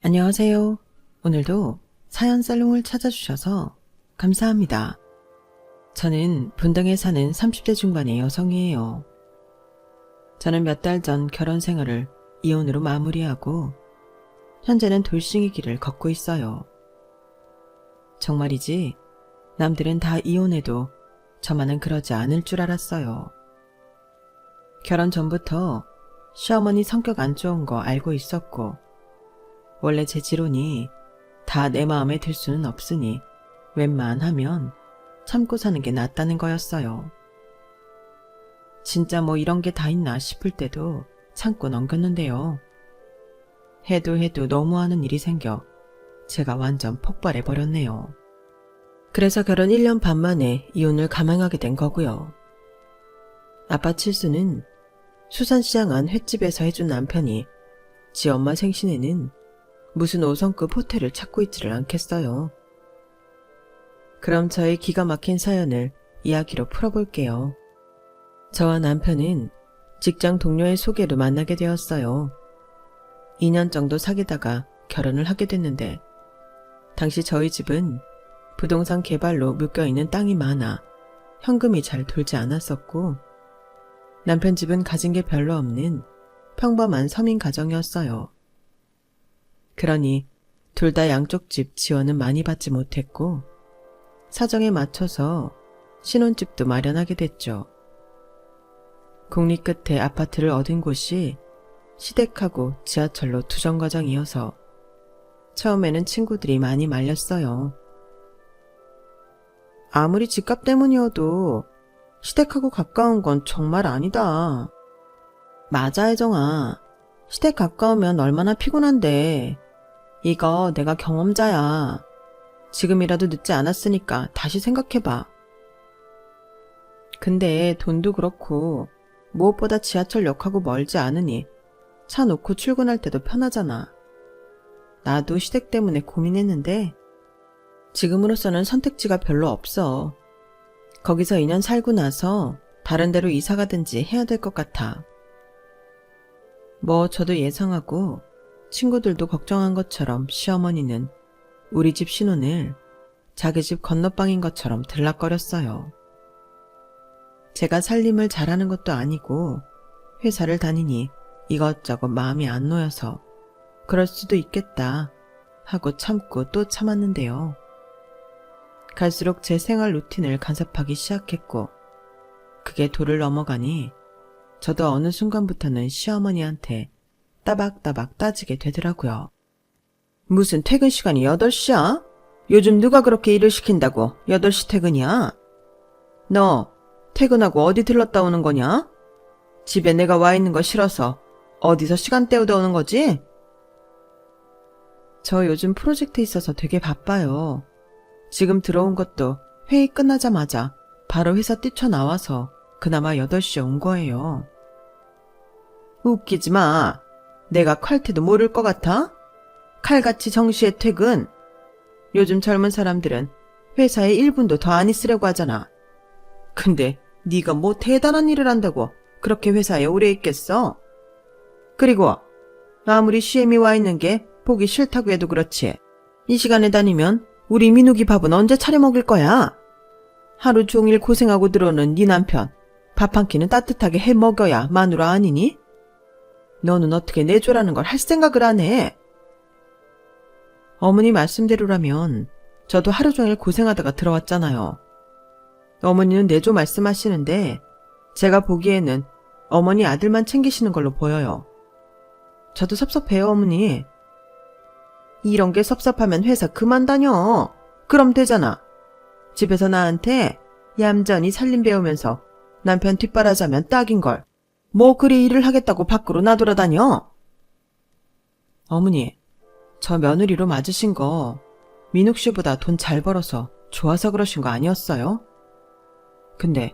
안녕하세요. 오늘도 사연 살롱을 찾아주셔서 감사합니다. 저는 분당에 사는 30대 중반의 여성이에요. 저는 몇 달 전 결혼 생활을 이혼으로 마무리하고 현재는 돌싱의 길을 걷고 있어요. 정말이지 남들은 다 이혼해도 저만은 그러지 않을 줄 알았어요. 결혼 전부터 시어머니 성격 안 좋은 거 알고 있었고 원래 제 지론이 다 내 마음에 들 수는 없으니 웬만하면 참고 사는 게 낫다는 거였어요. 진짜 뭐 이런 게 다 있나 싶을 때도 참고 넘겼는데요. 해도 너무하는 일이 생겨 제가 완전 폭발해버렸네요. 그래서 결혼 1년 반 만에 이혼을 감행하게 된 거고요. 아빠 칠수는 수산시장 안 횟집에서 해준 남편이 지 엄마 생신에는 무슨 5성급 호텔을 찾고 있지를 않겠어요. 그럼 저의 기가 막힌 사연을 이야기로 풀어볼게요. 저와 남편은 직장 동료의 소개로 만나게 되었어요. 2년 정도 사귀다가 결혼을 하게 됐는데 당시 저희 집은 부동산 개발로 묶여있는 땅이 많아 현금이 잘 돌지 않았었고 남편 집은 가진 게 별로 없는 평범한 서민 가정이었어요. 그러니 둘 다 양쪽 집 지원은 많이 받지 못했고 사정에 맞춰서 신혼집도 마련하게 됐죠. 국리 끝에 아파트를 얻은 곳이 시댁하고 지하철로 2정거장이어서 처음에는 친구들이 많이 말렸어요. 아무리 집값 때문이어도 시댁하고 가까운 건 정말 아니다. 맞아, 혜정아. 시댁 가까우면 얼마나 피곤한데. 이거 내가 경험자야. 지금이라도 늦지 않았으니까 다시 생각해봐. 근데 돈도 그렇고 무엇보다 지하철역하고 멀지 않으니 차 놓고 출근할 때도 편하잖아. 나도 시댁 때문에 고민했는데 지금으로서는 선택지가 별로 없어. 거기서 2년 살고 나서 다른 데로 이사 가든지 해야 될 것 같아. 뭐 저도 예상하고 친구들도 걱정한 것처럼 시어머니는 우리 집 신혼을 자기 집 건너방인 것처럼 들락거렸어요. 제가 살림을 잘하는 것도 아니고 회사를 다니니 이것저것 마음이 안 놓여서 그럴 수도 있겠다 하고 참고 또 참았는데요. 갈수록 제 생활 루틴을 간섭하기 시작했고 그게 도를 넘어가니 저도 어느 순간부터는 시어머니한테 따박따박 따지게 되더라고요. 무슨 퇴근 시간이 8시야? 요즘 누가 그렇게 일을 시킨다고 8시 퇴근이야? 너 퇴근하고 어디 들렀다 오는 거냐? 집에 내가 와 있는 거 싫어서 어디서 시간 때우다 오는 거지? 저 요즘 프로젝트 있어서 되게 바빠요. 지금 들어온 것도 회의 끝나자마자 바로 회사 뛰쳐나와서 그나마 8시에 온 거예요. 웃기지 마. 내가 칼퇴도 모를 것 같아? 칼같이 정시에 퇴근. 요즘 젊은 사람들은 회사에 1분도 더 안 있으려고 하잖아. 근데 네가 뭐 대단한 일을 한다고 그렇게 회사에 오래 있겠어? 그리고 아무리 시엠이 와 있는 게 보기 싫다고 해도 그렇지. 이 시간에 다니면 우리 민욱이 밥은 언제 차려 먹을 거야? 하루 종일 고생하고 들어오는 네 남편 밥 한 끼는 따뜻하게 해 먹여야 마누라 아니니? 너는 어떻게 내조라는 걸 할 생각을 안 해? 어머니 말씀대로라면 저도 하루 종일 고생하다가 들어왔잖아요. 어머니는 내조 말씀하시는데 제가 보기에는 어머니 아들만 챙기시는 걸로 보여요. 저도 섭섭해요, 어머니. 이런 게 섭섭하면 회사 그만 다녀. 그럼 되잖아. 집에서 나한테 얌전히 살림 배우면서 남편 뒷바라지하면 딱인걸. 뭐 그리 일을 하겠다고 밖으로 나돌아다녀? 어머니, 저 며느리로 맞으신 거 민욱 씨보다 돈 잘 벌어서 좋아서 그러신 거 아니었어요? 근데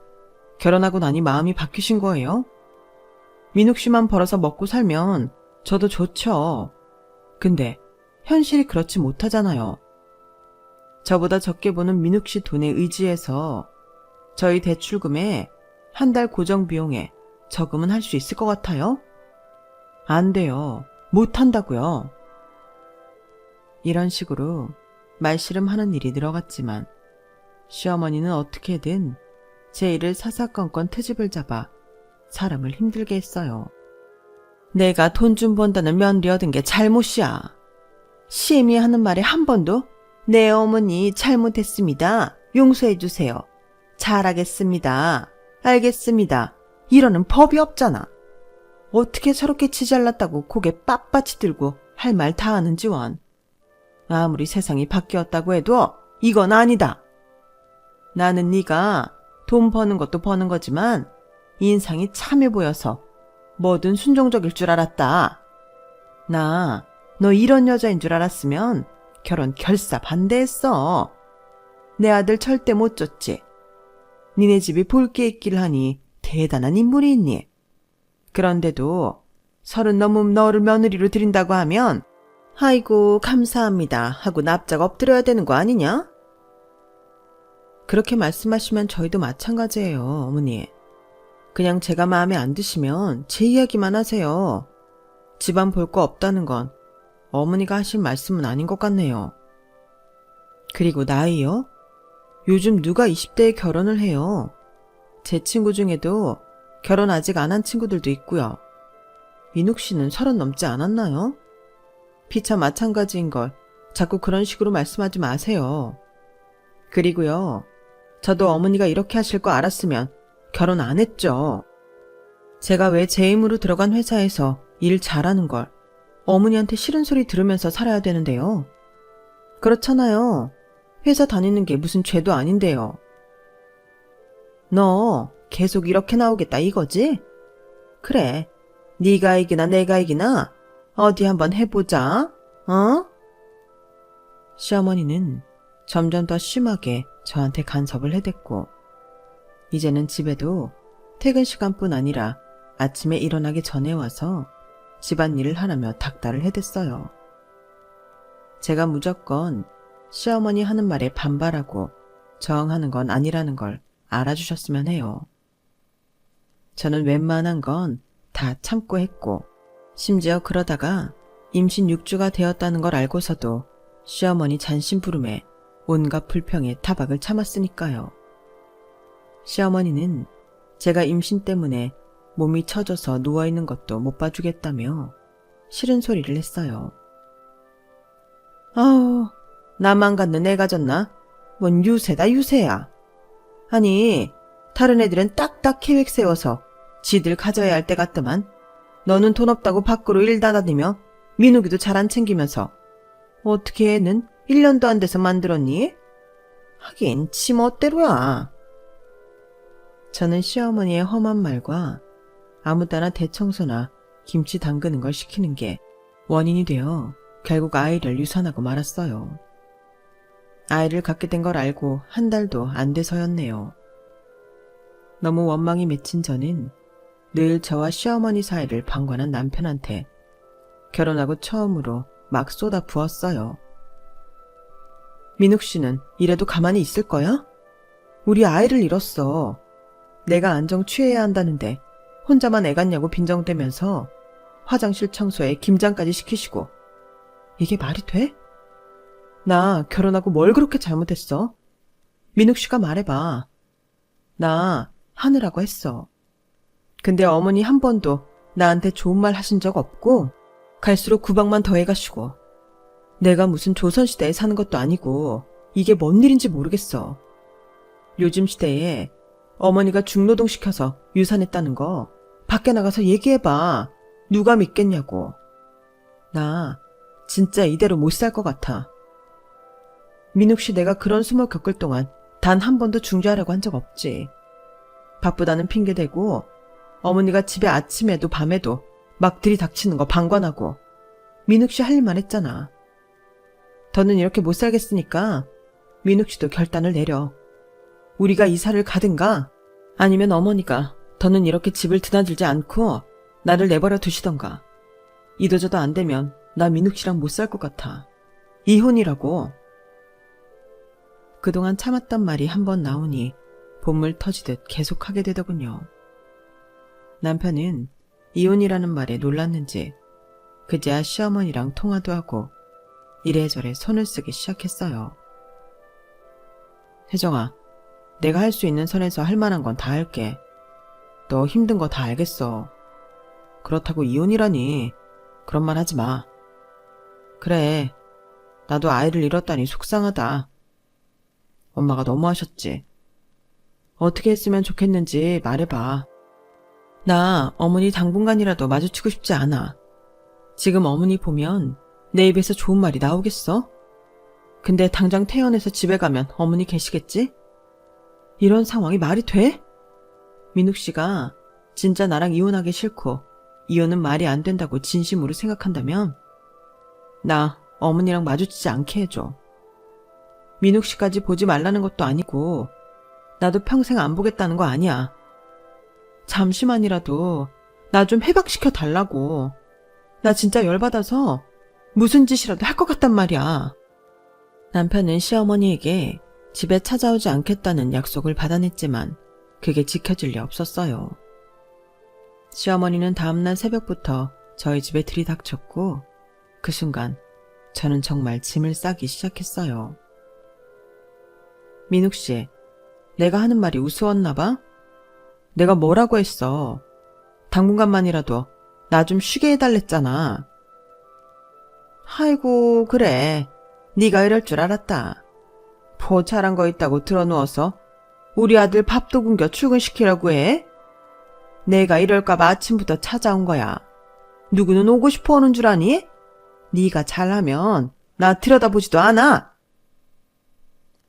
결혼하고 나니 마음이 바뀌신 거예요? 민욱 씨만 벌어서 먹고 살면 저도 좋죠. 근데 현실이 그렇지 못하잖아요. 저보다 적게 버는 민욱 씨 돈에 의지해서 저희 대출금에 한 달 고정 비용에 저금은 할 수 있을 것 같아요? 안 돼요. 못 한다고요. 이런 식으로 말씨름하는 일이 늘어갔지만 시어머니는 어떻게든 제 일을 사사건건 트집을 잡아 사람을 힘들게 했어요. 내가 돈 좀 번다는 며느리 얻은 게 잘못이야. 시엠이 하는 말에 한 번도 내 어머니 잘못했습니다. 용서해 주세요. 잘하겠습니다. 알겠습니다. 이러는 법이 없잖아. 어떻게 저렇게 지잘났다고 고개 빳빳이 들고 할 말 다 하는지 원. 아무리 세상이 바뀌었다고 해도 이건 아니다. 나는 네가 돈 버는 것도 버는 거지만 인상이 참해 보여서 뭐든 순종적일 줄 알았다. 나 너 이런 여자인 줄 알았으면 결혼 결사 반대했어. 내 아들 절대 못 줬지. 니네 집이 볼 게 있길 하니 대단한 인물이 있니? 그런데도 30 넘으면 너를 며느리로 들인다고 하면 아이고 감사합니다 하고 납작 엎드려야 되는 거 아니냐? 그렇게 말씀하시면 저희도 마찬가지예요, 어머니. 그냥 제가 마음에 안 드시면 제 이야기만 하세요. 집안 볼 거 없다는 건 어머니가 하신 말씀은 아닌 것 같네요. 그리고 나이요? 요즘 누가 20대에 결혼을 해요. 제 친구 중에도 결혼 아직 안 한 친구들도 있고요. 민욱 씨는 30 넘지 않았나요? 피차 마찬가지인 걸 자꾸 그런 식으로 말씀하지 마세요. 그리고요, 저도 어머니가 이렇게 하실 거 알았으면 결혼 안 했죠. 제가 왜 제 힘으로 들어간 회사에서 일 잘하는 걸 어머니한테 싫은 소리 들으면서 살아야 되는데요. 그렇잖아요. 회사 다니는 게 무슨 죄도 아닌데요. 너 계속 이렇게 나오겠다 이거지? 그래, 네가 이기나 내가 이기나 어디 한번 해보자. 어? 시어머니는 점점 더 심하게 저한테 간섭을 해댔고 이제는 집에도 퇴근 시간뿐 아니라 아침에 일어나기 전에 와서 집안일을 하라며 닥달을 해댔어요. 제가 무조건 시어머니 하는 말에 반발하고 저항하는 건 아니라는 걸 알아주셨으면 해요. 저는 웬만한 건 다 참고 했고 심지어 그러다가 임신 6주가 되었다는 걸 알고서도 시어머니 잔심부름에 온갖 불평에 타박을 참았으니까요. 시어머니는 제가 임신 때문에 몸이 처져서 누워있는 것도 못 봐주겠다며 싫은 소리를 했어요. 아우, 나만 갖는 애가 졌나? 뭔 유세다 유세야. 아니, 다른 애들은 딱딱 계획 세워서 지들 가져야 할 때 같더만 너는 돈 없다고 밖으로 일 다다니며 민욱이도 잘 안 챙기면서 어떻게 애는 1년도 안 돼서 만들었니? 하긴 지 멋대로야. 저는 시어머니의 험한 말과 아무 때나 대청소나 김치 담그는 걸 시키는 게 원인이 되어 결국 아이를 유산하고 말았어요. 아이를 갖게 된 걸 알고 한 달도 안 돼서였네요. 너무 원망이 맺힌 저는 늘 저와 시어머니 사이를 방관한 남편한테 결혼하고 처음으로 막 쏟아 부었어요. 민욱 씨는 이래도 가만히 있을 거야? 우리 아이를 잃었어. 내가 안정 취해야 한다는데 혼자만 애 같냐고 빈정대면서 화장실 청소에 김장까지 시키시고 이게 말이 돼? 나 결혼하고 뭘 그렇게 잘못했어? 민욱 씨가 말해봐. 나 하느라고 했어. 근데 어머니 한 번도 나한테 좋은 말 하신 적 없고 갈수록 구박만 더해가시고 내가 무슨 조선시대에 사는 것도 아니고 이게 뭔 일인지 모르겠어. 요즘 시대에 어머니가 중노동 시켜서 유산했다는 거 밖에 나가서 얘기해봐. 누가 믿겠냐고. 나 진짜 이대로 못 살 것 같아. 민욱 씨 내가 그런 수모 겪을 동안 단 한 번도 중재하려고 한 적 없지. 바쁘다는 핑계 대고 어머니가 집에 아침에도 밤에도 막 들이닥치는 거 방관하고 민욱 씨 할 일만 했잖아. 더는 이렇게 못 살겠으니까 민욱 씨도 결단을 내려. 우리가 이사를 가든가 아니면 어머니가 더는 이렇게 집을 드나들지 않고 나를 내버려 두시던가. 이도저도 안 되면 나 민욱 씨랑 못 살 것 같아. 이혼이라고. 그동안 참았던 말이 한 번 나오니 본물 터지듯 계속하게 되더군요. 남편은 이혼이라는 말에 놀랐는지 그제야 시어머니랑 통화도 하고 이래저래 손을 쓰기 시작했어요. 혜정아, 내가 할 수 있는 선에서 할 만한 건 다 할게. 너 힘든 거 다 알겠어. 그렇다고 이혼이라니. 그런 말 하지 마. 그래, 나도 아이를 잃었다니 속상하다. 엄마가 너무하셨지. 어떻게 했으면 좋겠는지 말해봐. 나 어머니 당분간이라도 마주치고 싶지 않아. 지금 어머니 보면 내 입에서 좋은 말이 나오겠어? 근데 당장 퇴원해서 집에 가면 어머니 계시겠지? 이런 상황이 말이 돼? 민욱 씨가 진짜 나랑 이혼하기 싫고 이혼은 말이 안 된다고 진심으로 생각한다면 나 어머니랑 마주치지 않게 해줘. 민욱 씨까지 보지 말라는 것도 아니고 나도 평생 안 보겠다는 거 아니야. 잠시만이라도 나 좀 해박시켜 달라고. 나 진짜 열받아서 무슨 짓이라도 할 것 같단 말이야. 남편은 시어머니에게 집에 찾아오지 않겠다는 약속을 받아냈지만 그게 지켜질 리 없었어요. 시어머니는 다음날 새벽부터 저희 집에 들이닥쳤고 그 순간 저는 정말 짐을 싸기 시작했어요. 민욱 씨, 내가 하는 말이 우스웠나 봐? 내가 뭐라고 했어? 당분간만이라도 나 좀 쉬게 해달랬잖아. 아이고 그래. 네가 이럴 줄 알았다. 뭐 잘한 거 있다고 드러누워서 우리 아들 밥도 굶겨 출근시키라고 해? 내가 이럴까봐 아침부터 찾아온 거야. 누구는 오고 싶어 오는 줄 아니? 네가 잘하면 나 들여다보지도 않아.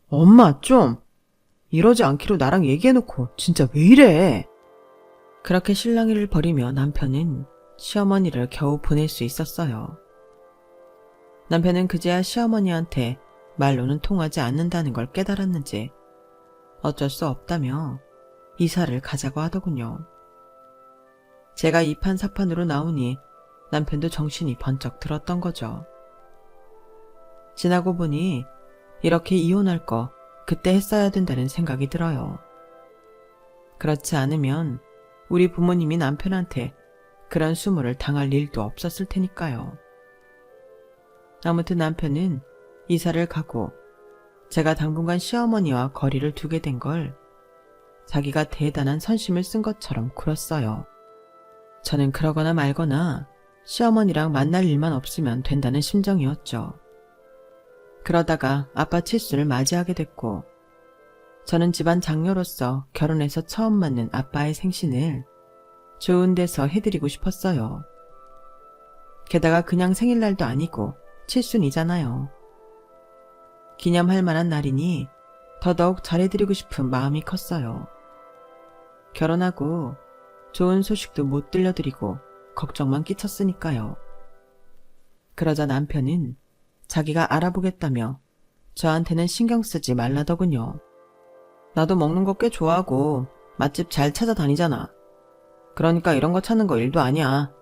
엄마 좀 이러지 않기로 나랑 얘기해놓고 진짜 왜 이래? 그렇게 실랑이를 벌이며 남편은 시어머니를 겨우 보낼 수 있었어요. 남편은 그제야 시어머니한테 말로는 통하지 않는다는 걸 깨달았는지 어쩔 수 없다며 이사를 가자고 하더군요. 제가 이판사판으로 나오니 남편도 정신이 번쩍 들었던 거죠. 지나고 보니 이렇게 이혼할 거 그때 했어야 된다는 생각이 들어요. 그렇지 않으면 우리 부모님이 남편한테 그런 수모를 당할 일도 없었을 테니까요. 아무튼 남편은 이사를 가고 제가 당분간 시어머니와 거리를 두게 된 걸 자기가 대단한 선심을 쓴 것처럼 굴었어요. 저는 그러거나 말거나 시어머니랑 만날 일만 없으면 된다는 심정이었죠. 그러다가 아빠 칠수를 맞이하게 됐고 저는 집안 장녀로서 결혼해서 처음 맞는 아빠의 생신을 좋은 데서 해드리고 싶었어요. 게다가 그냥 생일날도 아니고 칠순이잖아요. 기념할 만한 날이니 더더욱 잘해드리고 싶은 마음이 컸어요. 결혼하고 좋은 소식도 못 들려드리고 걱정만 끼쳤으니까요. 그러자 남편은 자기가 알아보겠다며 저한테는 신경 쓰지 말라더군요. 나도 먹는 거 꽤 좋아하고 맛집 잘 찾아다니잖아. 그러니까 이런 거 찾는 거 일도 아니야.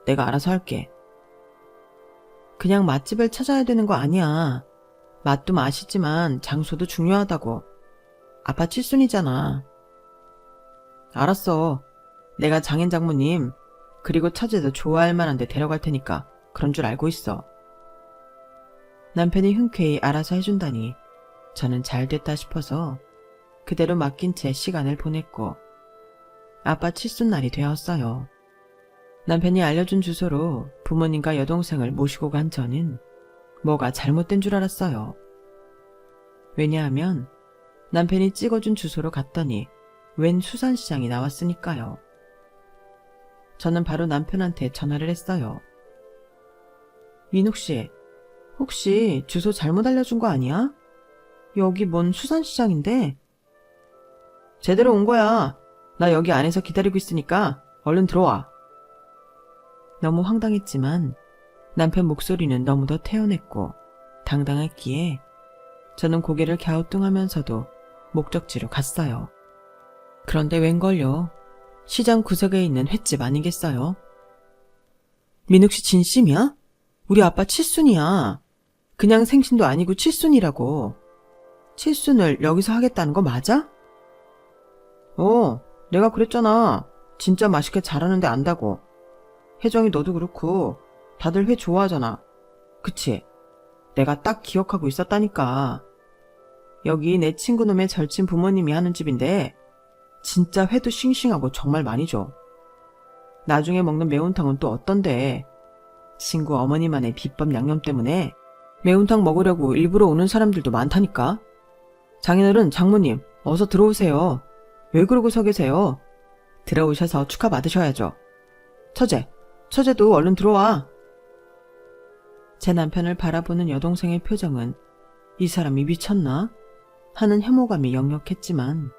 내가 알아서 할게. 그냥 맛집을 찾아야 되는 거 아니야. 맛도 맛있지만 장소도 중요하다고. 아빠 칠순이잖아. 알았어. 내가 장인 장모님 그리고 처제도 좋아할 만한 데 데려갈 테니까 그런 줄 알고 있어. 남편이 흔쾌히 알아서 해준다니 저는 잘 됐다 싶어서 그대로 맡긴 채 시간을 보냈고 아빠 칠순날이 되었어요. 남편이 알려준 주소로 부모님과 여동생을 모시고 간 저는 뭐가 잘못된 줄 알았어요. 왜냐하면 남편이 찍어준 주소로 갔더니 웬 수산시장이 나왔으니까요. 저는 바로 남편한테 전화를 했어요. 민욱 씨, 혹시 주소 잘못 알려준 거 아니야? 여기 뭔 수산시장인데? 제대로 온 거야. 나 여기 안에서 기다리고 있으니까 얼른 들어와. 너무 황당했지만 남편 목소리는 너무도 태연했고 당당했기에 저는 고개를 갸우뚱하면서도 목적지로 갔어요. 그런데 웬걸요? 시장 구석에 있는 횟집 아니겠어요? 민욱 씨 진심이야? 우리 아빠 칠순이야. 그냥 생신도 아니고 칠순이라고. 칠순을 여기서 하겠다는 거 맞아? 내가 그랬잖아. 진짜 맛있게 잘하는데 안다고. 혜정이 너도 그렇고 다들 회 좋아하잖아. 그치? 내가 딱 기억하고 있었다니까. 여기 내 친구놈의 절친 부모님이 하는 집인데 진짜 회도 싱싱하고 정말 많이 줘. 나중에 먹는 매운탕은 또 어떤데? 친구 어머니만의 비법 양념 때문에 매운탕 먹으려고 일부러 오는 사람들도 많다니까. 장인어른, 장모님, 어서 들어오세요. 왜 그러고 서 계세요? 들어오셔서 축하받으셔야죠. 처제도 얼른 들어와. 제 남편을 바라보는 여동생의 표정은 이 사람이 미쳤나? 하는 혐오감이 역력했지만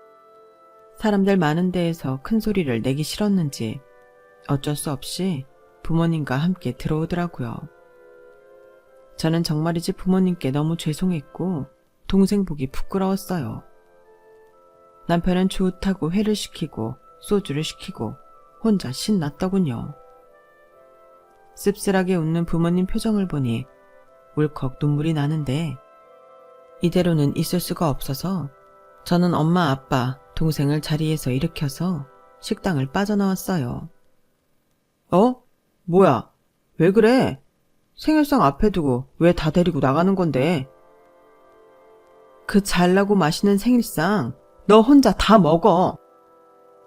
사람들 많은 데에서 큰 소리를 내기 싫었는지 어쩔 수 없이 부모님과 함께 들어오더라고요. 저는 정말이지 부모님께 너무 죄송했고 동생 보기 부끄러웠어요. 남편은 좋다고 회를 시키고 소주를 시키고 혼자 신났더군요. 씁쓸하게 웃는 부모님 표정을 보니 울컥 눈물이 나는데 이대로는 있을 수가 없어서 저는 엄마, 아빠, 동생을 자리에서 일으켜서 식당을 빠져나왔어요. 뭐야? 왜 그래? 생일상 앞에 두고 왜 다 데리고 나가는 건데? 그 잘나고 맛있는 생일상 너 혼자 다 먹어.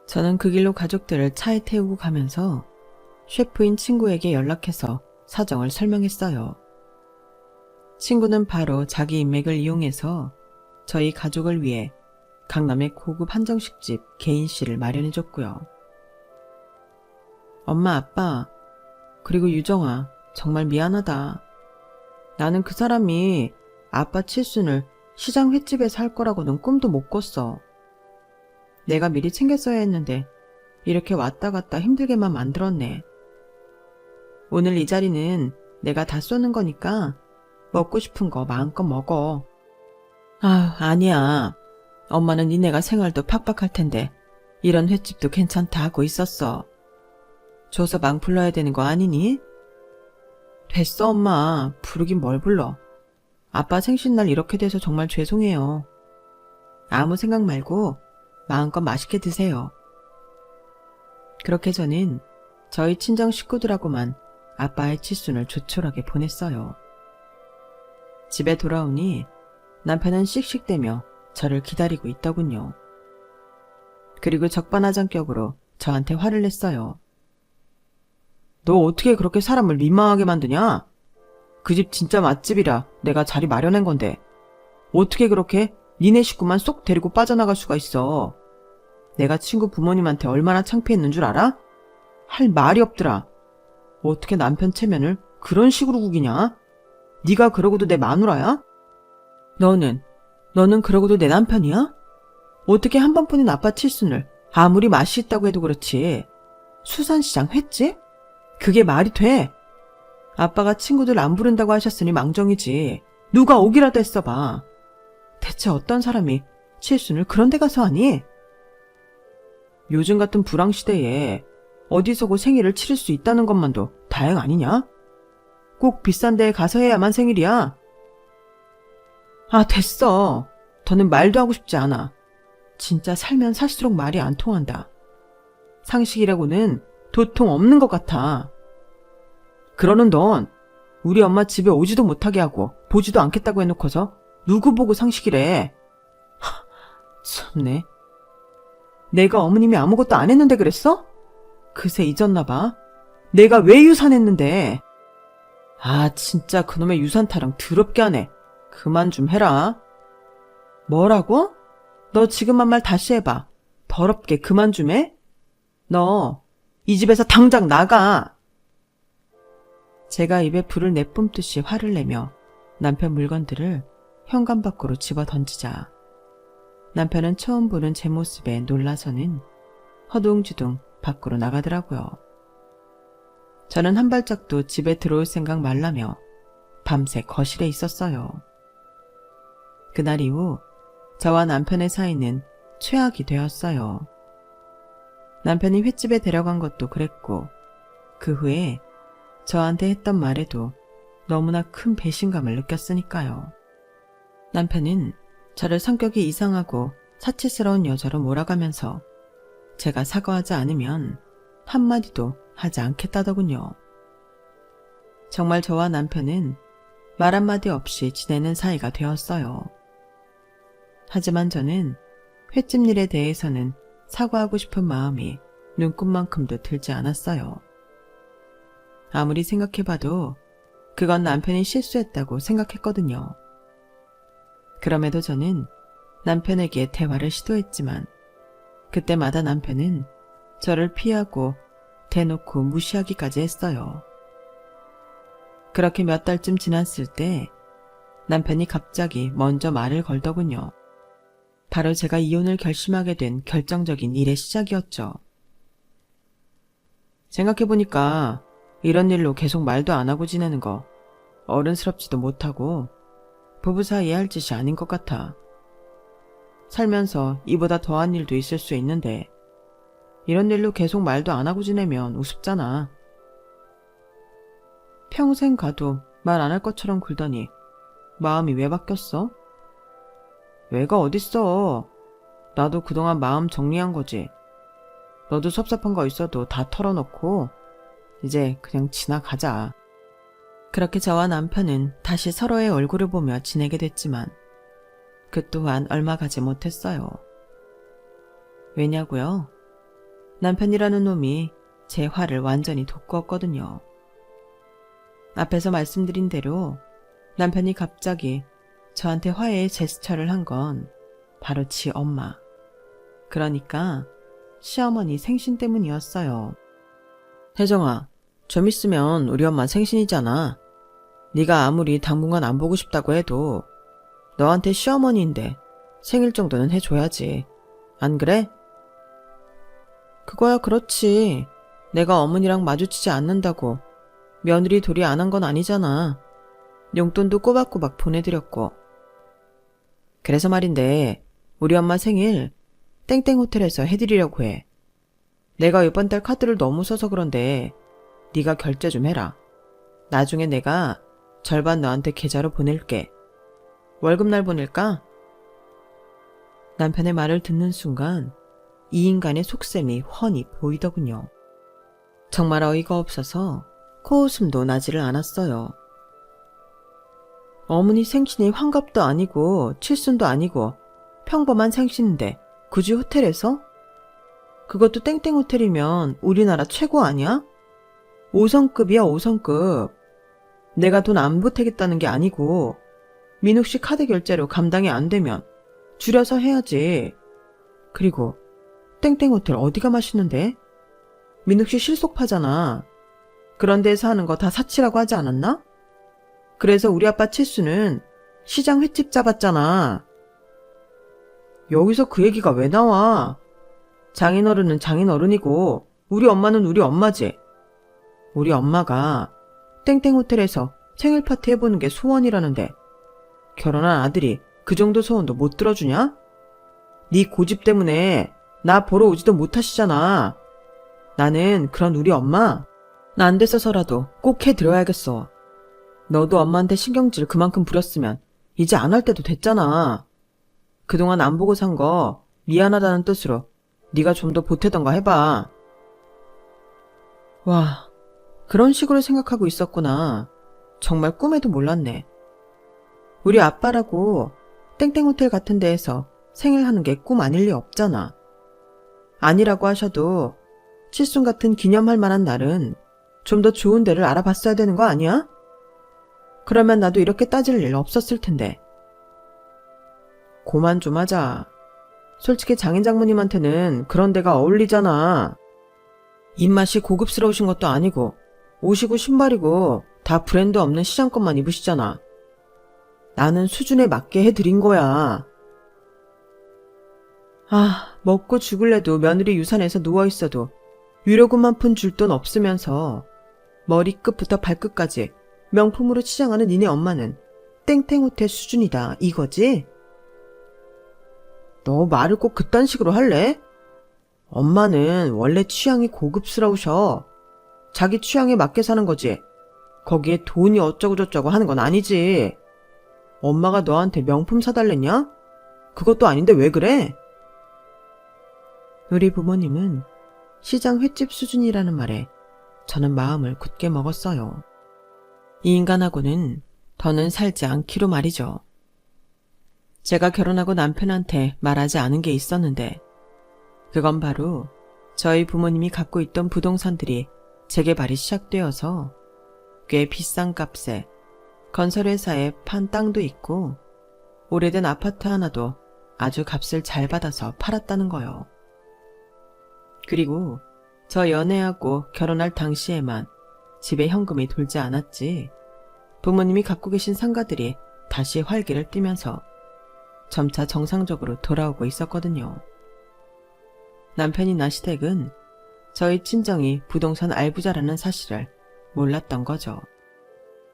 저는 그 길로 가족들을 차에 태우고 가면서 셰프인 친구에게 연락해서 사정을 설명했어요. 친구는 바로 자기 인맥을 이용해서 저희 가족을 위해 강남의 고급 한정식집 개인실을 마련해줬고요. 엄마, 아빠, 그리고 유정아, 정말 미안하다. 나는 그 사람이 아빠 칠순을 시장 횟집에서 할 거라고는 꿈도 못 꿨어. 내가 미리 챙겼어야 했는데 이렇게 왔다 갔다 힘들게만 만들었네. 오늘 이 자리는 내가 다 쏘는 거니까 먹고 싶은 거 마음껏 먹어. 아니야. 엄마는 니네가 생활도 팍팍할 텐데 이런 횟집도 괜찮다 하고 있었어. 줘서 망 불러야 되는 거 아니니? 됐어, 엄마. 부르긴 뭘 불러. 아빠 생신날 이렇게 돼서 정말 죄송해요. 아무 생각 말고 마음껏 맛있게 드세요. 그렇게 저는 저희 친정 식구들하고만 아빠의 칠순을 조촐하게 보냈어요. 집에 돌아오니 남편은 씩씩대며 저를 기다리고 있더군요. 그리고 적반하장격으로 저한테 화를 냈어요. 너 어떻게 그렇게 사람을 민망하게 만드냐? 그 집 진짜 맛집이라 내가 자리 마련한 건데 어떻게 그렇게 니네 식구만 쏙 데리고 빠져나갈 수가 있어. 내가 친구 부모님한테 얼마나 창피했는 줄 알아? 할 말이 없더라. 어떻게 남편 체면을 그런 식으로 구기냐? 네가 그러고도 내 마누라야? 너는 그러고도 내 남편이야? 어떻게 한 번뿐인 아빠 칠순을 아무리 맛이 있다고 해도 그렇지 수산시장 횟집? 그게 말이 돼? 아빠가 친구들 안 부른다고 하셨으니 망정이지. 누가 오기라도 했어봐. 대체 어떤 사람이 칠순을 그런 데 가서 하니? 요즘 같은 불황시대에 어디서고 생일을 치를 수 있다는 것만도 다행 아니냐? 꼭 비싼 데에 가서 해야만 생일이야. 됐어. 더는 말도 하고 싶지 않아. 진짜 살면 살수록 말이 안 통한다. 상식이라고는 도통 없는 것 같아. 그러는 넌 우리 엄마 집에 오지도 못하게 하고 보지도 않겠다고 해놓고서 누구 보고 상식이래. 참네. 내가 어머님이 아무것도 안 했는데 그랬어? 그새 잊었나 봐. 내가 왜 유산했는데. 진짜 그놈의 유산 타령 더럽게 하네. 그만 좀 해라. 뭐라고? 너 지금 한 말 다시 해봐. 더럽게 그만 좀 해? 너 이 집에서 당장 나가. 제가 입에 불을 내뿜듯이 화를 내며 남편 물건들을 현관 밖으로 집어 던지자 남편은 처음 보는 제 모습에 놀라서는 허둥지둥 밖으로 나가더라고요. 저는 한 발짝도 집에 들어올 생각 말라며 밤새 거실에 있었어요. 그날 이후 저와 남편의 사이는 최악이 되었어요. 남편이 횟집에 데려간 것도 그랬고 그 후에 저한테 했던 말에도 너무나 큰 배신감을 느꼈으니까요. 남편은 저를 성격이 이상하고 사치스러운 여자로 몰아가면서 제가 사과하지 않으면 한마디도 하지 않겠다더군요. 정말 저와 남편은 말 한마디 없이 지내는 사이가 되었어요. 하지만 저는 횟집 일에 대해서는 사과하고 싶은 마음이 눈꽃만큼도 들지 않았어요. 아무리 생각해봐도 그건 남편이 실수했다고 생각했거든요. 그럼에도 저는 남편에게 대화를 시도했지만 그때마다 남편은 저를 피하고 대놓고 무시하기까지 했어요. 그렇게 몇 달쯤 지났을 때 남편이 갑자기 먼저 말을 걸더군요. 바로 제가 이혼을 결심하게 된 결정적인 일의 시작이었죠. 생각해보니까 이런 일로 계속 말도 안 하고 지내는 거 어른스럽지도 못하고 부부 사이에 할 짓이 아닌 것 같아. 살면서 이보다 더한 일도 있을 수 있는데 이런 일로 계속 말도 안 하고 지내면 우습잖아. 평생 가도 말 안 할 것처럼 굴더니 마음이 왜 바뀌었어? 왜가 어딨어. 나도 그동안 마음 정리한 거지. 너도 섭섭한 거 있어도 다 털어놓고 이제 그냥 지나가자. 그렇게 저와 남편은 다시 서로의 얼굴을 보며 지내게 됐지만 그 또한 얼마 가지 못했어요. 왜냐고요? 남편이라는 놈이 제 화를 완전히 돋구었거든요. 앞에서 말씀드린 대로 남편이 갑자기 저한테 화해의 제스처를 한 건 바로 지 엄마, 그러니까 시어머니 생신 때문이었어요. 혜정아, 좀 있으면 우리 엄마 생신이잖아. 네가 아무리 당분간 안 보고 싶다고 해도 너한테 시어머니인데 생일 정도는 해줘야지. 안 그래? 그거야 그렇지. 내가 어머니랑 마주치지 않는다고 며느리 도리 안 한 건 아니잖아. 용돈도 꼬박꼬박 보내드렸고. 그래서 말인데 우리 엄마 생일 땡땡 호텔에서 해드리려고 해. 내가 이번 달 카드를 너무 써서 그런데 네가 결제 좀 해라. 나중에 내가 절반 너한테 계좌로 보낼게. 월급날 보낼까? 남편의 말을 듣는 순간 이 인간의 속셈이 훤히 보이더군요. 정말 어이가 없어서 코웃음도 나지를 않았어요. 어머니 생신이 환갑도 아니고 칠순도 아니고 평범한 생신인데 굳이 호텔에서? 그것도 땡땡 호텔이면 우리나라 최고 아니야? 5성급이야 5성급. 내가 돈 안 보태겠다는 게 아니고 민욱씨 카드 결제로 감당이 안 되면 줄여서 해야지. 그리고 땡땡 호텔 어디가 맛있는데? 민욱씨 실속파잖아. 그런 데서 하는 거 다 사치라고 하지 않았나? 그래서 우리 아빠 칠수는 시장 횟집 잡았잖아. 여기서 그 얘기가 왜 나와? 장인어른은 장인어른이고 우리 엄마는 우리 엄마지. 우리 엄마가 땡땡 호텔에서 생일 파티 해보는 게 소원이라는데 결혼한 아들이 그 정도 소원도 못 들어주냐? 네 고집 때문에 나 보러 오지도 못하시잖아. 나는 그런 우리 엄마 나 안 됐어서라도 꼭 해드려야겠어. 너도 엄마한테 신경질 그만큼 부렸으면 이제 안 할 때도 됐잖아. 그동안 안 보고 산 거 미안하다는 뜻으로 네가 좀 더 보태던가 해봐. 와, 그런 식으로 생각하고 있었구나. 정말 꿈에도 몰랐네. 우리 아빠라고 땡땡호텔 같은 데에서 생일하는 게 꿈 아닐 리 없잖아. 아니라고 하셔도 칠순 같은 기념할 만한 날은 좀 더 좋은 데를 알아봤어야 되는 거 아니야? 그러면 나도 이렇게 따질 일 없었을 텐데. 고만 좀 하자. 솔직히 장인 장모님한테는 그런 데가 어울리잖아. 입맛이 고급스러우신 것도 아니고 옷이고 신발이고 다 브랜드 없는 시장 것만 입으시잖아. 나는 수준에 맞게 해드린 거야. 아, 먹고 죽을래도 며느리 유산에서 누워있어도 위로금만 푼 줄 돈 없으면서 머리끝부터 발끝까지 명품으로 치장하는 니네 엄마는 땡땡호텔 수준이다 이거지? 너 말을 꼭 그딴 식으로 할래? 엄마는 원래 취향이 고급스러우셔. 자기 취향에 맞게 사는 거지. 거기에 돈이 어쩌고저쩌고 하는 건 아니지. 엄마가 너한테 명품 사달랬냐? 그것도 아닌데 왜 그래? 우리 부모님은 시장 횟집 수준이라는 말에 저는 마음을 굳게 먹었어요. 이 인간하고는 더는 살지 않기로 말이죠. 제가 결혼하고 남편한테 말하지 않은 게 있었는데 그건 바로 저희 부모님이 갖고 있던 부동산들이 재개발이 시작되어서 꽤 비싼 값에 건설회사에 판 땅도 있고 오래된 아파트 하나도 아주 값을 잘 받아서 팔았다는 거요. 그리고 저 연애하고 결혼할 당시에만 집에 현금이 돌지 않았지 부모님이 갖고 계신 상가들이 다시 활기를 띠면서 점차 정상적으로 돌아오고 있었거든요. 남편이나 시댁은 저희 친정이 부동산 알부자라는 사실을 몰랐던 거죠.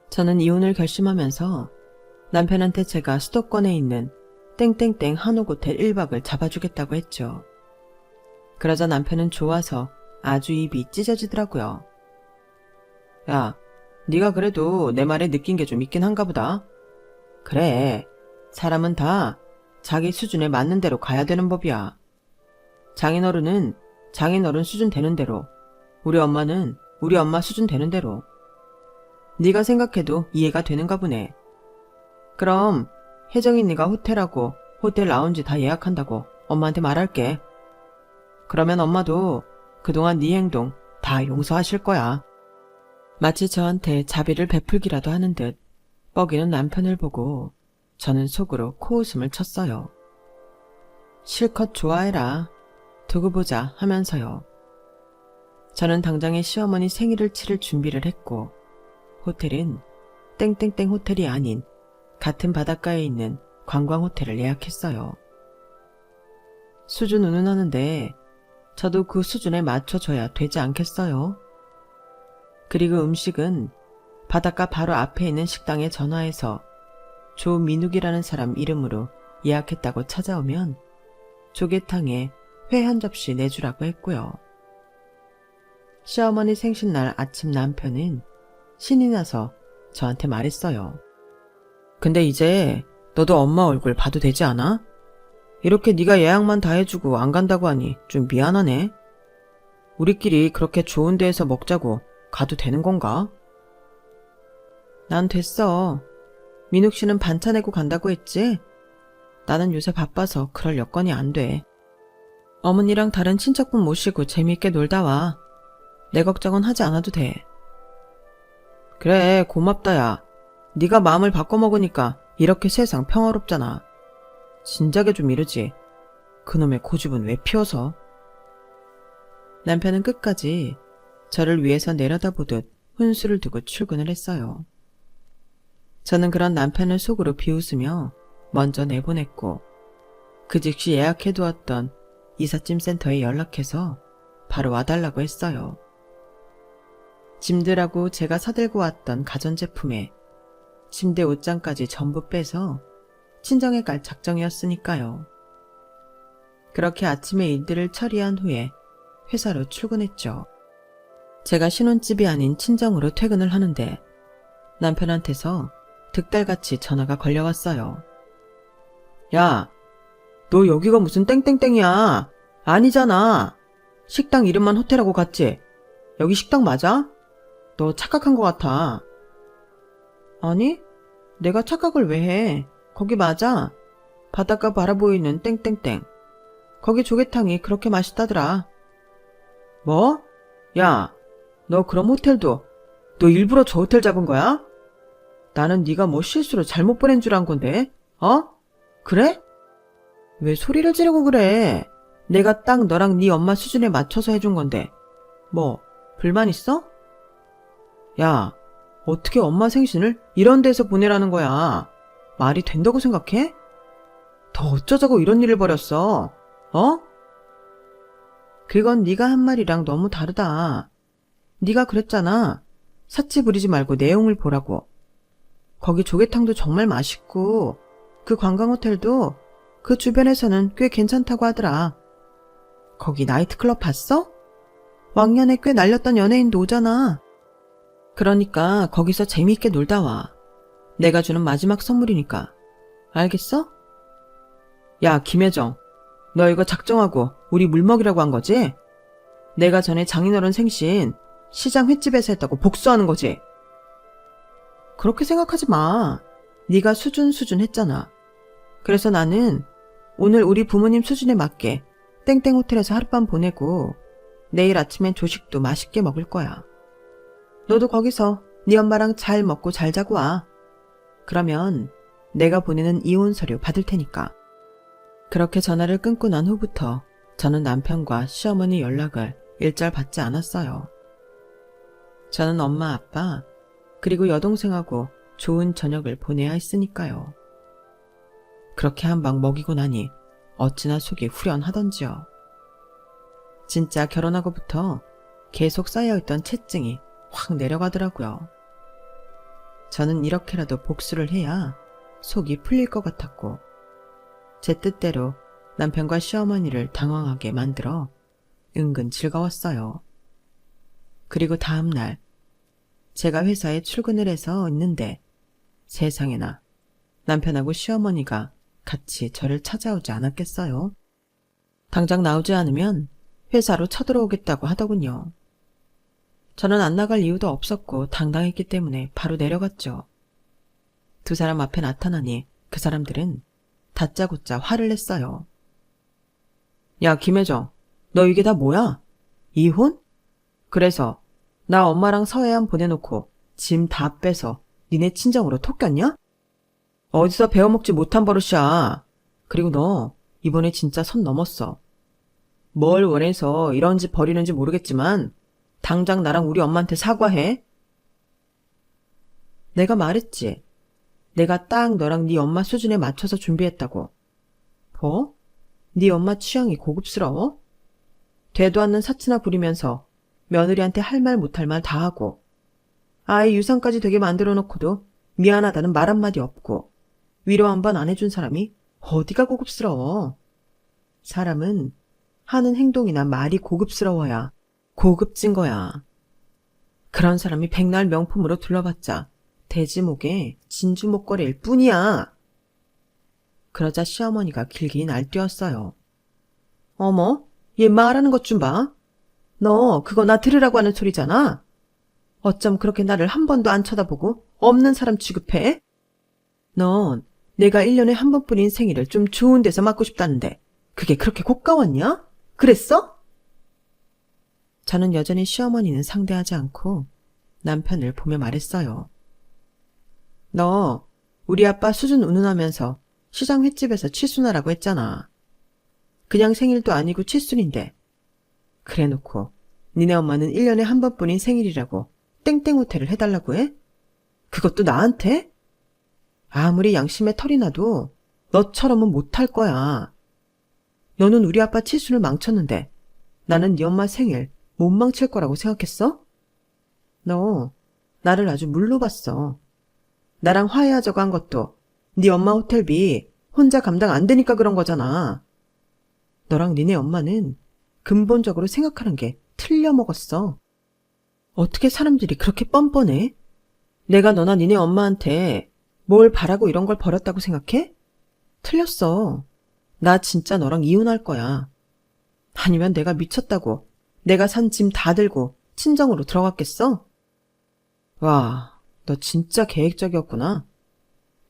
저는 이혼을 결심하면서 남편한테 제가 수도권에 있는 땡땡땡 한옥호텔 1박을 잡아주겠다고 했죠. 그러자 남편은 좋아서 아주 입이 찢어지더라고요. 야, 네가 그래도 내 말에 느낀 게 좀 있긴 한가 보다. 그래, 사람은 다 자기 수준에 맞는 대로 가야 되는 법이야. 장인어른은 장인어른 수준 되는 대로, 우리 엄마는 우리 엄마 수준 되는 대로. 네가 생각해도 이해가 되는가 보네. 그럼 혜정이 네가 호텔하고 호텔 라운지 다 예약한다고 엄마한테 말할게. 그러면 엄마도 그동안 네 행동 다 용서하실 거야. 마치 저한테 자비를 베풀기라도 하는 듯 뻐기는 남편을 보고 저는 속으로 코웃음을 쳤어요. 실컷 좋아해라. 두고 보자 하면서요. 저는 당장에 시어머니 생일을 치를 준비를 했고 호텔은 땡땡땡 호텔이 아닌 같은 바닷가에 있는 관광호텔을 예약했어요. 수준 운운하는데 저도 그 수준에 맞춰줘야 되지 않겠어요? 그리고 음식은 바닷가 바로 앞에 있는 식당에 전화해서 조민욱이라는 사람 이름으로 예약했다고 찾아오면 조개탕에 회 한 접시 내주라고 했고요. 시어머니 생신날 아침 남편은 신이 나서 저한테 말했어요. 근데 이제 너도 엄마 얼굴 봐도 되지 않아? 이렇게 네가 예약만 다 해주고 안 간다고 하니 좀 미안하네. 우리끼리 그렇게 좋은 데에서 먹자고 가도 되는 건가? 난 됐어. 민욱 씨는 반차 내고 간다고 했지? 나는 요새 바빠서 그럴 여건이 안 돼. 어머니랑 다른 친척분 모시고 재미있게 놀다 와. 내 걱정은 하지 않아도 돼. 그래, 고맙다 야. 네가 마음을 바꿔먹으니까 이렇게 세상 평화롭잖아. 진작에 좀 이러지. 그놈의 고집은 왜 피워서. 남편은 끝까지 저를 위해서 내려다보듯 혼수를 두고 출근을 했어요. 저는 그런 남편을 속으로 비웃으며 먼저 내보냈고 그 즉시 예약해두었던 이삿짐 센터에 연락해서 바로 와달라고 했어요. 짐들하고 제가 사들고 왔던 가전제품에 침대 옷장까지 전부 빼서 친정에 갈 작정이었으니까요. 그렇게 아침에 일들을 처리한 후에 회사로 출근했죠. 제가 신혼집이 아닌 친정으로 퇴근을 하는데 남편한테서 득달같이 전화가 걸려왔어요. 야, 너 여기가 무슨 땡땡땡이야. 아니잖아. 식당 이름만 호텔하고 갔지? 여기 식당 맞아? 너 착각한 것 같아. 아니, 내가 착각을 왜 해? 거기 맞아. 바닷가 바라보이는 땡땡땡. 거기 조개탕이 그렇게 맛있다더라. 뭐? 야, 너 그럼 호텔도 너 일부러 저 호텔 잡은 거야? 나는 네가 뭐 실수로 잘못 보낸 줄 안 건데. 어? 그래? 왜 소리를 지르고 그래? 내가 딱 너랑 네 엄마 수준에 맞춰서 해준 건데. 뭐 불만 있어? 야, 어떻게 엄마 생신을 이런 데서 보내라는 거야? 말이 된다고 생각해? 더 어쩌자고 이런 일을 벌였어? 어? 그건 네가 한 말이랑 너무 다르다. 네가 그랬잖아. 사치 부리지 말고 내용을 보라고. 거기 조개탕도 정말 맛있고 그 관광호텔도 그 주변에서는 꽤 괜찮다고 하더라. 거기 나이트클럽 봤어? 왕년에 꽤 날렸던 연예인도 오잖아. 그러니까 거기서 재미있게 놀다 와. 내가 주는 마지막 선물이니까. 알겠어? 야, 김혜정. 너 이거 작정하고 우리 물먹이라고 한 거지? 내가 전에 장인어른 생신 시장 횟집에서 했다고 복수하는 거지? 그렇게 생각하지 마. 네가 수준 했잖아. 그래서 나는 오늘 우리 부모님 수준에 맞게 땡땡 호텔에서 하룻밤 보내고 내일 아침엔 조식도 맛있게 먹을 거야. 너도 거기서 네 엄마랑 잘 먹고 잘 자고 와. 그러면 내가 보내는 이혼 서류 받을 테니까. 그렇게 전화를 끊고 난 후부터 저는 남편과 시어머니 연락을 일절 받지 않았어요. 저는 엄마, 아빠, 그리고 여동생하고 좋은 저녁을 보내야 했으니까요. 그렇게 한 방 먹이고 나니 어찌나 속이 후련하던지요. 진짜 결혼하고부터 계속 쌓여있던 채증이 확 내려가더라고요. 저는 이렇게라도 복수를 해야 속이 풀릴 것 같았고 제 뜻대로 남편과 시어머니를 당황하게 만들어 은근 즐거웠어요. 그리고 다음 날 제가 회사에 출근을 해서 있는데 세상에나 남편하고 시어머니가 같이 저를 찾아오지 않았겠어요? 당장 나오지 않으면 회사로 쳐들어오겠다고 하더군요. 저는 안 나갈 이유도 없었고 당당했기 때문에 바로 내려갔죠. 두 사람 앞에 나타나니 그 사람들은 다짜고짜 화를 냈어요. 야, 김혜정, 너 이게 다 뭐야? 이혼? 그래서 나 엄마랑 서해안 보내놓고 짐 다 빼서 니네 친정으로 톡겼냐? 어디서 배워먹지 못한 버릇이야. 그리고 너 이번에 진짜 선 넘었어. 뭘 원해서 이런 짓 벌이는지 모르겠지만 당장 나랑 우리 엄마한테 사과해. 내가 말했지. 내가 딱 너랑 네 엄마 수준에 맞춰서 준비했다고. 뭐? 네 엄마 취향이 고급스러워? 되도 않는 사치나 부리면서 며느리한테 할 말 못할 말 다 하고 아이 유산까지 되게 만들어 놓고도 미안하다는 말 한마디 없고 위로 한 번 안 해준 사람이 어디가 고급스러워. 사람은 하는 행동이나 말이 고급스러워야 고급진 거야. 그런 사람이 백날 명품으로 둘러봤자 돼지목에 진주 목걸이일 뿐이야. 그러자 시어머니가 길게 날뛰었어요. 어머, 얘 말하는 것 좀 봐. 너 그거 나 들으라고 하는 소리잖아. 어쩜 그렇게 나를 한 번도 안 쳐다보고 없는 사람 취급해? 넌 내가 1년에 한 번뿐인 생일을 좀 좋은 데서 맞고 싶다는데 그게 그렇게 고가웠냐? 그랬어? 저는 여전히 시어머니는 상대하지 않고 남편을 보며 말했어요. 너 우리 아빠 수준 운운하면서 시장 횟집에서 칠순하라고 했잖아. 그냥 생일도 아니고 칠순인데 그래놓고 니네 엄마는 1년에 한 번뿐인 생일이라고 땡땡 호텔을 해달라고 해? 그것도 나한테? 아무리 양심에 털이 나도 너처럼은 못할 거야. 너는 우리 아빠 칠순을 망쳤는데 나는 네 엄마 생일 못 망칠 거라고 생각했어? 너 나를 아주 물로 봤어. 나랑 화해하자고 한 것도 네 엄마 호텔비 혼자 감당 안 되니까 그런 거잖아. 너랑 니네 엄마는 근본적으로 생각하는 게 틀려 먹었어. 어떻게 사람들이 그렇게 뻔뻔해? 내가 너나 니네 엄마한테 뭘 바라고 이런 걸 버렸다고 생각해? 틀렸어. 나 진짜 너랑 이혼할 거야. 아니면 내가 미쳤다고 내가 산 짐 다 들고 친정으로 들어갔겠어? 와, 너 진짜 계획적이었구나.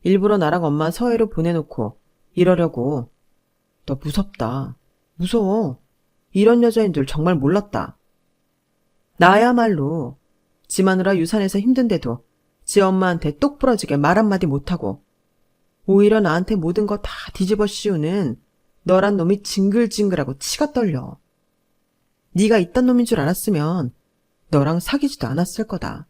일부러 나랑 엄마 서해로 보내놓고 이러려고. 너 무섭다. 무서워. 이런 여자인 줄 정말 몰랐다. 나야말로 지 마누라 유산해서 힘든데도 지 엄마한테 똑 부러지게 말 한마디 못하고 오히려 나한테 모든 거 다 뒤집어 씌우는 너란 놈이 징글징글하고 치가 떨려. 네가 이딴 놈인 줄 알았으면 너랑 사귀지도 않았을 거다.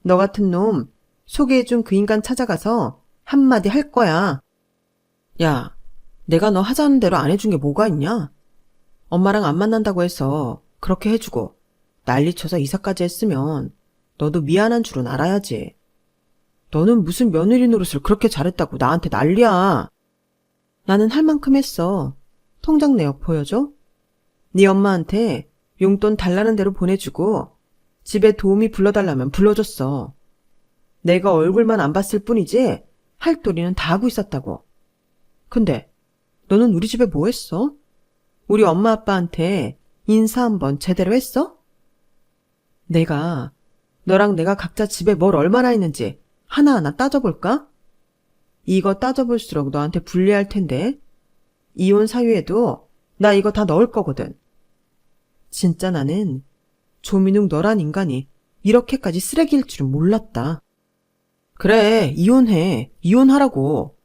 너 같은 놈 소개해준 그 인간 찾아가서 한마디 할 거야. 야, 내가 너 하자는 대로 안 해준 게 뭐가 있냐? 엄마랑 안 만난다고 해서 그렇게 해주고 난리쳐서 이사까지 했으면 너도 미안한 줄은 알아야지. 너는 무슨 며느리 노릇을 그렇게 잘했다고 나한테 난리야. 나는 할 만큼 했어. 통장 내역 보여줘? 네 엄마한테 용돈 달라는 대로 보내주고 집에 도우미 불러달라면 불러줬어. 내가 얼굴만 안 봤을 뿐이지 할 도리는 다 하고 있었다고. 근데 너는 우리 집에 뭐 했어? 우리 엄마 아빠한테 인사 한번 제대로 했어? 너랑 내가 각자 집에 뭘 얼마나 했는지 하나하나 따져볼까? 이거 따져볼수록 너한테 불리할 텐데. 이혼 사유에도 나 이거 다 넣을 거거든. 진짜 나는 조민웅 너란 인간이 이렇게까지 쓰레기일 줄은 몰랐다. 그래, 이혼해. 이혼하라고.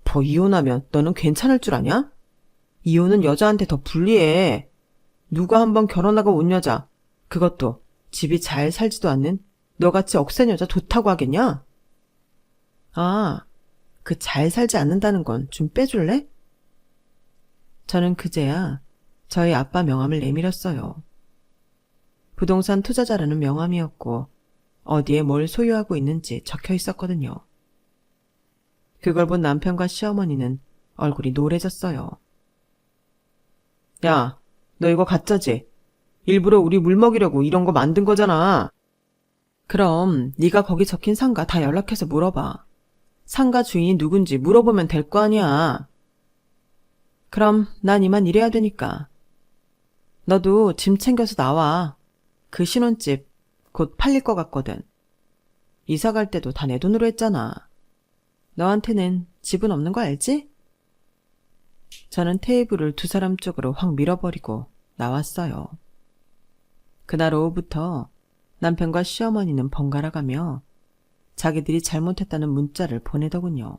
더 이혼하면 너는 괜찮을 줄 아냐? 이혼은 여자한테 더 불리해. 누가 한번 결혼하고 온 여자, 그것도 집이 잘 살지도 않는 너같이 억센 여자 좋다고 하겠냐? 아, 그 잘 살지 않는다는 건 좀 빼줄래? 저는 그제야 저희 아빠 명함을 내밀었어요. 부동산 투자자라는 명함이었고 어디에 뭘 소유하고 있는지 적혀 있었거든요. 그걸 본 남편과 시어머니는 얼굴이 노래졌어요. 야, 너 이거 가짜지? 일부러 우리 물 먹이려고 이런 거 만든 거잖아. 그럼 네가 거기 적힌 상가 다 연락해서 물어봐. 상가 주인이 누군지 물어보면 될 거 아니야. 그럼 난 이만 일해야 되니까. 너도 짐 챙겨서 나와. 그 신혼집 곧 팔릴 것 같거든. 이사 갈 때도 다 내 돈으로 했잖아. 너한테는 집은 없는 거 알지? 저는 테이블을 두 사람 쪽으로 확 밀어버리고 나왔어요. 그날 오후부터 남편과 시어머니는 번갈아가며 자기들이 잘못했다는 문자를 보내더군요.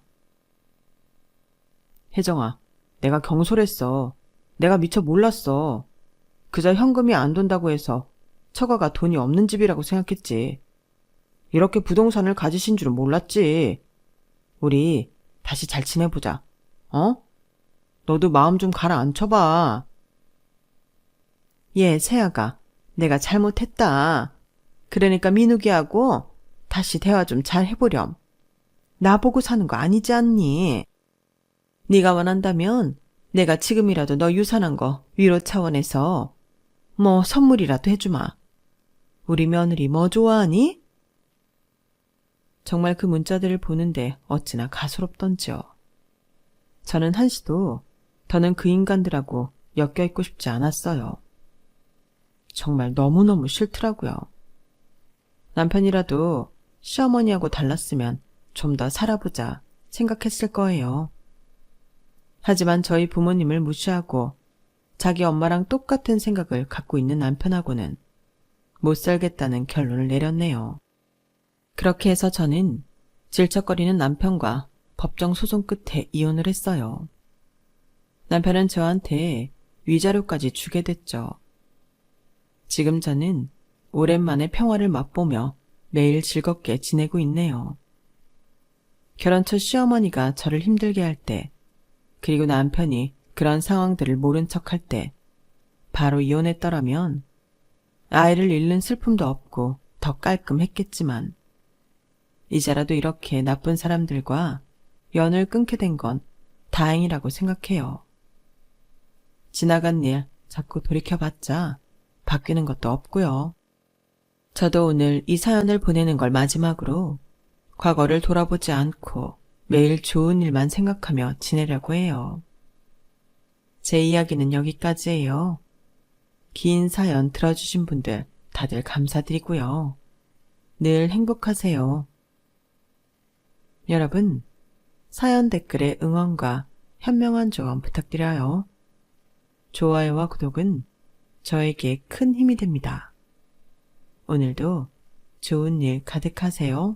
혜정아, 내가 경솔했어. 내가 미처 몰랐어. 그저 현금이 안 돈다고 해서 처가가 돈이 없는 집이라고 생각했지. 이렇게 부동산을 가지신 줄은 몰랐지. 우리 다시 잘 지내보자. 어? 너도 마음 좀 가라앉혀봐. 예, 세아가 내가 잘못했다. 그러니까 민욱이하고 다시 대화 좀 잘 해보렴. 나보고 사는 거 아니지 않니? 네가 원한다면 내가 지금이라도 너 유산한 거 위로 차원에서 뭐 선물이라도 해주마. 우리 며느리 뭐 좋아하니? 정말 그 문자들을 보는데 어찌나 가소롭던지요. 저는 한시도 더는 그 인간들하고 엮여있고 싶지 않았어요. 정말 너무너무 싫더라고요. 남편이라도 시어머니하고 달랐으면 좀 더 살아보자 생각했을 거예요. 하지만 저희 부모님을 무시하고 자기 엄마랑 똑같은 생각을 갖고 있는 남편하고는 못 살겠다는 결론을 내렸네요. 그렇게 해서 저는 질척거리는 남편과 법정 소송 끝에 이혼을 했어요. 남편은 저한테 위자료까지 주게 됐죠. 지금 저는 오랜만에 평화를 맛보며 매일 즐겁게 지내고 있네요. 결혼 초 시어머니가 저를 힘들게 할 때, 그리고 남편이 그런 상황들을 모른 척할 때 바로 이혼했더라면 아이를 잃는 슬픔도 없고 더 깔끔했겠지만 이제라도 이렇게 나쁜 사람들과 연을 끊게 된 건 다행이라고 생각해요. 지나간 일 자꾸 돌이켜봤자 바뀌는 것도 없고요. 저도 오늘 이 사연을 보내는 걸 마지막으로 과거를 돌아보지 않고 매일 좋은 일만 생각하며 지내려고 해요. 제 이야기는 여기까지예요. 긴 사연 들어주신 분들 다들 감사드리고요. 늘 행복하세요. 여러분, 사연 댓글에 응원과 현명한 조언 부탁드려요. 좋아요와 구독은 저에게 큰 힘이 됩니다. 오늘도 좋은 일 가득하세요.